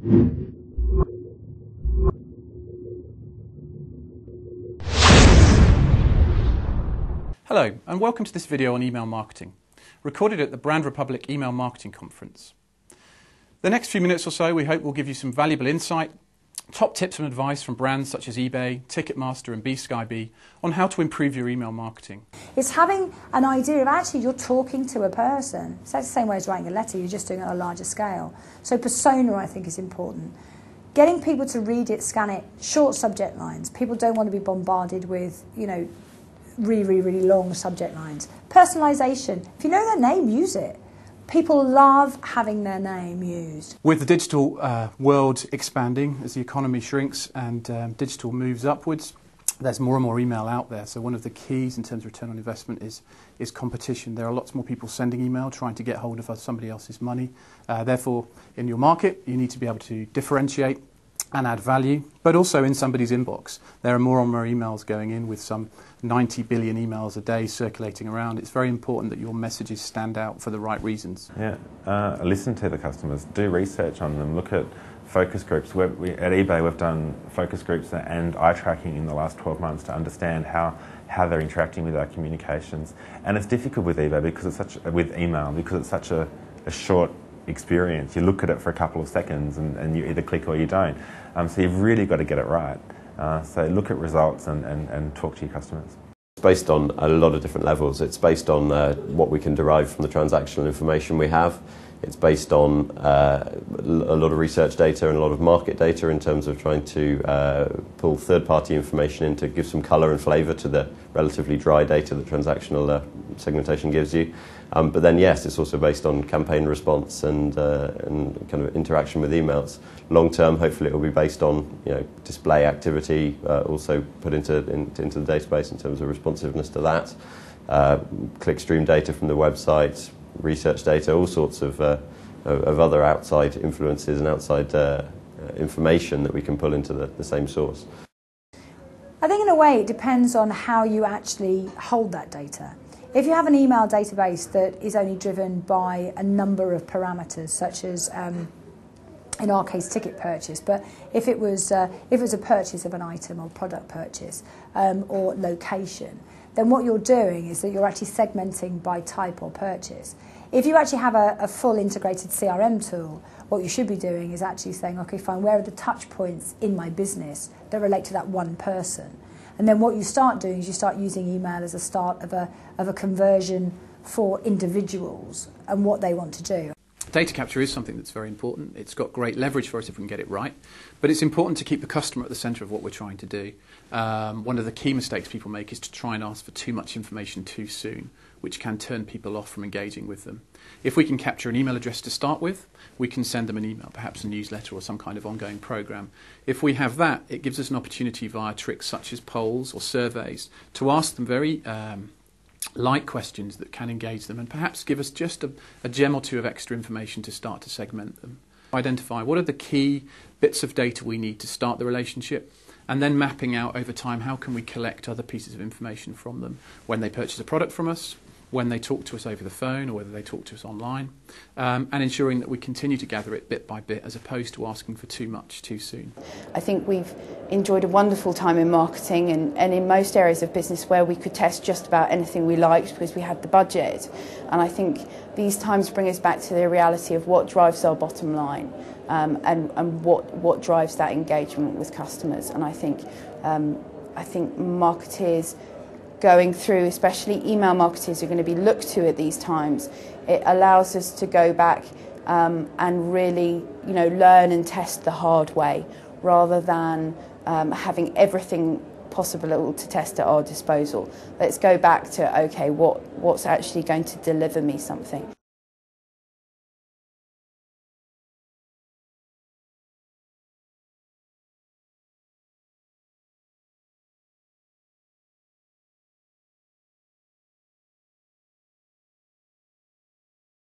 Hello, and welcome to this video on email marketing, recorded at the Brand Republic Email Marketing Conference. The next few minutes or so we hope will give you some valuable insight, top tips and advice from brands such as eBay, Ticketmaster and BSkyB on how to improve your email marketing. It's having an idea of actually you're talking to a person. So it's the same way as writing a letter, you're just doing it on a larger scale. So persona, I think, is important. Getting people to read it, scan it, short subject lines. People don't want to be bombarded with, really long subject lines. Personalisation. If you know their name, use it. People love having their name used. With the digital world expanding as the economy shrinks and digital moves upwards, there's more and more email out there. So one of the keys in terms of return on investment is competition. There are lots more people sending email, trying to get hold of somebody else's money. Therefore, in your market, you need to be able to differentiate and add value, but also in somebody's inbox. There are more and more emails going in with some 90 billion emails a day circulating around. It's very important that your messages stand out for the right reasons. Yeah, listen to the customers, do research on them, look at focus groups. At eBay we've done focus groups and eye tracking in the last 12 months to understand how they're interacting with our communications. And it's difficult with eBay because it's such a short experience. You look at it for a couple of seconds and you either click or you don't. So you've really got to get it right. So look at results and talk to your customers. It's based on a lot of different levels. It's based on what we can derive from the transactional information we have. It's based on a lot of research data and a lot of market data in terms of trying to pull third-party information in to give some colour and flavour to the relatively dry data that transactional segmentation gives you. But then, yes, it's also based on campaign response and kind of interaction with emails. Long term, hopefully, it will be based on display activity, also put into the database in terms of responsiveness to that. Clickstream data from the website, research data, all sorts of other outside influences and outside information that we can pull into the same source. I think in a way it depends on how you actually hold that data. If you have an email database that is only driven by a number of parameters, such as, in our case, ticket purchase, but if it was a purchase of an item or product purchase or location, then what you're doing is that you're actually segmenting by type or purchase. If you actually have a full integrated CRM tool, what you should be doing is actually saying, okay, fine, where are the touch points in my business that relate to that one person? And then what you start doing is you start using email as a start of a conversion for individuals and what they want to do. Data capture is something that's very important. It's got great leverage for us if we can get it right, but it's important to keep the customer at the centre of what we're trying to do. One of the key mistakes people make is to try and ask for too much information too soon, which can turn people off from engaging with them. If we can capture an email address to start with, we can send them an email, perhaps a newsletter or some kind of ongoing program. If we have that, it gives us an opportunity via tricks such as polls or surveys to ask them very light questions that can engage them and perhaps give us just a gem or two of extra information to start to segment them. Identify what are the key bits of data we need to start the relationship, and then mapping out over time how can we collect other pieces of information from them when they purchase a product from us, when they talk to us over the phone or whether they talk to us online, and ensuring that we continue to gather it bit by bit as opposed to asking for too much too soon. I think we've enjoyed a wonderful time in marketing and in most areas of business where we could test just about anything we liked because we had the budget. And I think these times bring us back to the reality of what drives our bottom line and what drives that engagement with customers. And I think marketers going through, especially email marketers, are going to be looked to at these times. It allows us to go back and really, learn and test the hard way, rather than having everything possible to test at our disposal. Let's go back to, okay, what's actually going to deliver me something?